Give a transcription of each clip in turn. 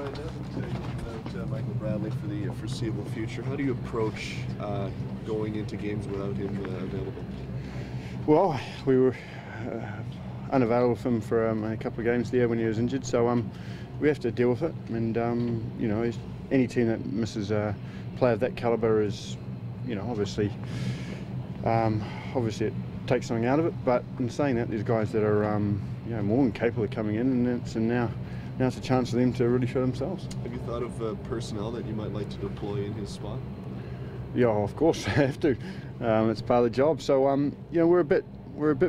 Ryan, now that you've got Michael Bradley for the foreseeable future, how do you approach going into games without him available? Well, we were unavailable for him for a couple of games there when he was injured, so we have to deal with it. And you know, any team that misses a player of that calibre is, you know, obviously it takes something out of it. But in saying that, there's guys that are you know, more than capable of coming in, and now it's a chance for them to really show themselves. Have you thought of personnel that you might like to deploy in his spot? Yeah, of course I have to. It's part of the job. So you know, we're a bit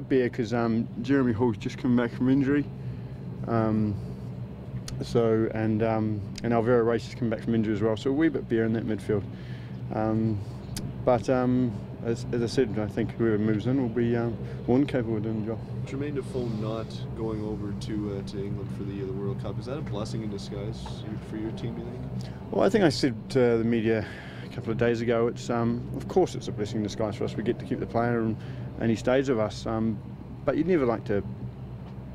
bare because Jeremy Hall's just come back from injury. And Alvaro Race has come back from injury as well. So we're a bit bare in that midfield. But as I said, I think whoever moves in will be more than capable of doing the job. Jermaine Defoe not going over to England for the World Cup, is that a blessing in disguise for your team, you think? Well, I think I said to the media a couple of days ago, it's of course it's a blessing in disguise for us. We get to keep the player and he stays with us. But you'd never like to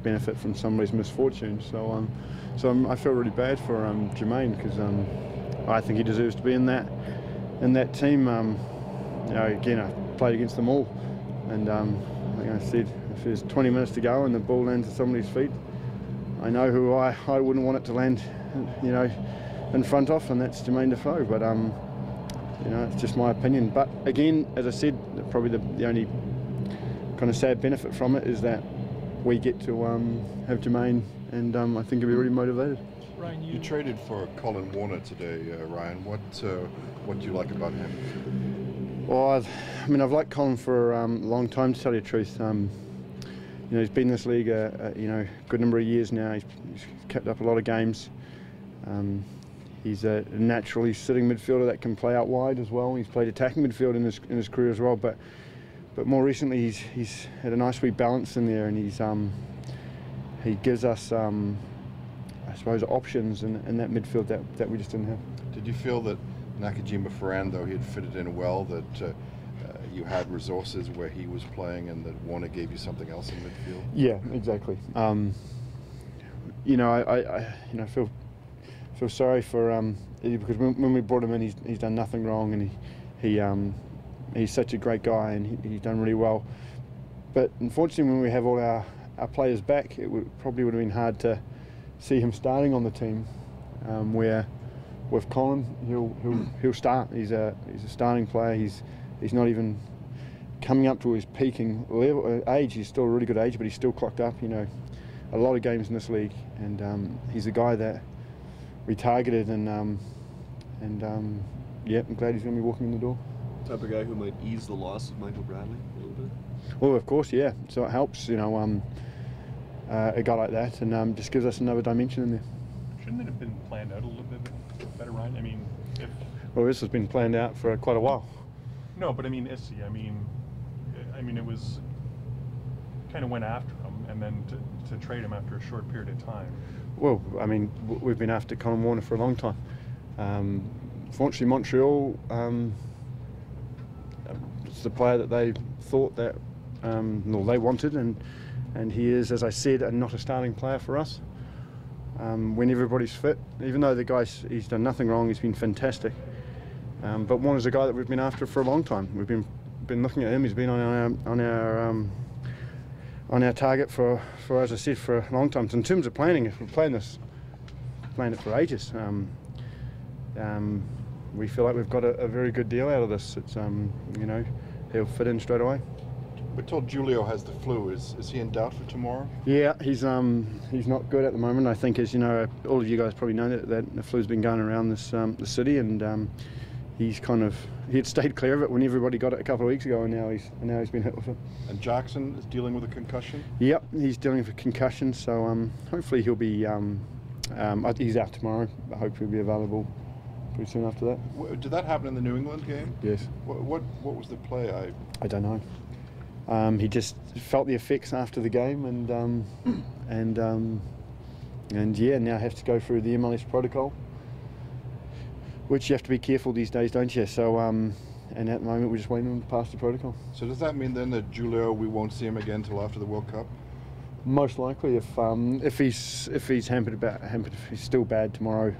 benefit from somebody's misfortune. So I feel really bad for Jermaine, because I think he deserves to be in that team. You know, again, I played against them all, and I think I said, if there's 20 minutes to go and the ball lands at somebody's feet, I know who I wouldn't want it to land, you know, in front of, and that's Jermaine Defoe. But you know, it's just my opinion. But again, as I said, probably the only kind of sad benefit from it is that we get to have Jermaine, and I think he'll be really motivated. Ryan, you traded for Colin Warner today, Ryan. What do you like about him? Well, I mean, I've liked Colin for a long time, to tell you the truth. You know, he's been in this league you know, a good number of years now. He's kept up a lot of games. He's a naturally sitting midfielder that can play out wide as well. He's played attacking midfield in his career as well, but more recently he's had a nice wee balance in there, and he gives us I suppose options in that midfield that we just didn't have. Did you feel that Nakajima Ferrando, he had fitted in well, that you had resources where he was playing, and that Warner gave you something else in midfield? Yeah, exactly. You know, I you know, feel sorry for Eddie, because when we brought him in, he's done nothing wrong, and he's such a great guy, and he's done really well. But unfortunately, when we have all our players back, it probably would have been hard to see him starting on the team. Where with Colin, he'll start. He's a starting player. He's not even coming up to his peaking level age. He's still a really good age, but he's still clocked up, you know, a lot of games in this league, and he's a guy that we targeted, and yeah, I'm glad he's going to be walking in the door. Type of guy who might ease the loss of Michael Bradley a little bit? Well, of course, yeah. So it helps, you know, a guy like that, and just gives us another dimension in there. Shouldn't it have been planned out a little bit better, Ryan? I mean, well, this has been planned out for quite a while. No, but I mean, Issy, I mean, it was kind of went after him, and then to trade him after a short period of time. Well, I mean, we've been after Colin Warner for a long time. Fortunately, Montreal, it's the player that they thought that, they wanted, and he is, as I said, not a starting player for us. When everybody's fit, even though he's done nothing wrong, he's been fantastic. But Warner's a guy that we've been after for a long time. We've been looking at him. He's been on our target for, as I said, for a long time. So in terms of planning, if we're planned it for ages. We feel like we've got a very good deal out of this. It's you know, he'll fit in straight away. We're told Julio has the flu. Is he in doubt for tomorrow? Yeah, he's not good at the moment. I think, as you know, all of you guys probably know that the flu's been going around this the city, and he had stayed clear of it when everybody got it a couple of weeks ago, and now he's been hit with it. And Jackson is dealing with a concussion? Yep, he's dealing with a concussion, so hopefully he'll be he's out tomorrow. I hope he'll be available pretty soon after that. Did that happen in the New England game? Yes. What was the play? I don't know. He just felt the effects after the game, and yeah, now have to go through the MLS protocol, which you have to be careful these days, don't you? So and at the moment we're just waiting to pass the protocol. So does that mean then that Julio, we won't see him again till after the World Cup? Most likely, if he's hampered, if he's still bad tomorrow,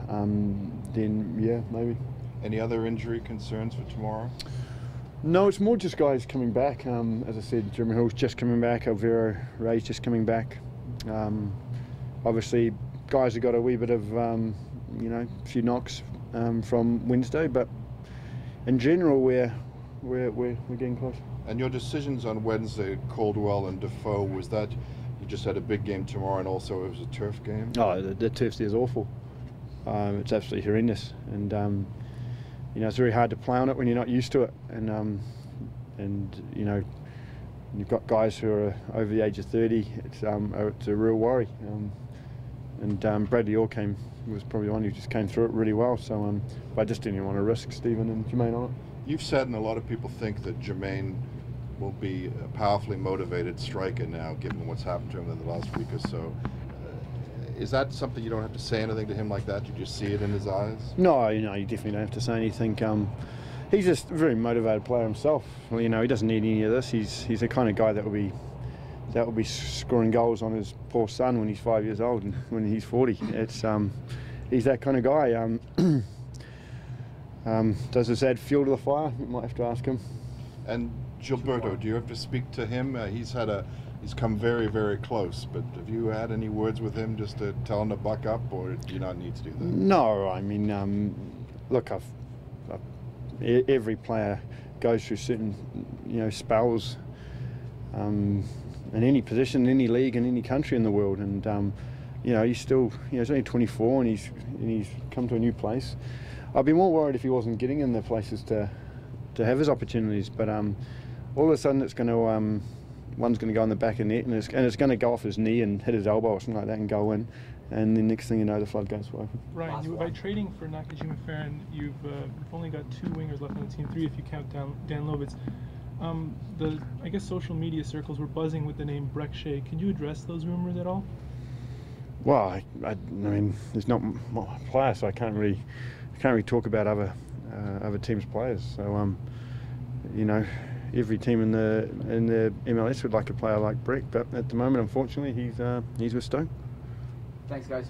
then yeah, maybe. Any other injury concerns for tomorrow? No, it's more just guys coming back. As I said, Jeremy Hill's just coming back. Alvaro Ray's just coming back. Obviously, guys have got a wee bit of, you know, a few knocks from Wednesday, but in general, we're getting close. And your decisions on Wednesday, Caldwell and Defoe, was that you just had a big game tomorrow and also it was a turf game? Oh, the turf there is awful. It's absolutely horrendous, and you know, it's very hard to play on it when you're not used to it, and you know, you've got guys who are over the age of 30. It's a real worry. And Bradley Orr was probably the one who just came through it really well. So but I just didn't even want to risk Stephen and Jermaine on it. You've said, and a lot of people think, that Jermaine will be a powerfully motivated striker now, given what's happened to him in the last week or so. Is that something you don't have to say anything to him like that? You just see it in his eyes? No, you know, you definitely don't have to say anything. He's just a very motivated player himself. Well, you know, he doesn't need any of this. He's the kind of guy that will be scoring goals on his poor son when he's 5 years old and when he's 40. It's he's that kind of guy. Does this add fuel to the fire? You might have to ask him. And Gilberto, do you have to speak to him? He's come very, very close, but have you had any words with him just to tell him to buck up, or do you not need to do that? No, I mean, look, every player goes through certain, you know, spells in any position, in any league, in any country in the world, and you know, he's still, you know, he's only 24 and he's come to a new place. I'd be more worried if he wasn't getting in the places to have his opportunities, but all of a sudden it's going to one's going to go in the back of the net, and it's going to go off his knee and hit his elbow or something like that and go in, and the next thing you know, the floodgates will open. Ryan, by trading for Nakajima Farron, you've only got 2 wingers left on the team, 3 if you count Dan Lovitz. I guess social media circles were buzzing with the name Breck Shea. Can you address those rumors at all? Well, I mean, there's not my player, so I can't really talk about other teams' players. So you know, every team in the MLS would like a player like Breck, but at the moment, unfortunately, he's with Stoke. Thanks, guys.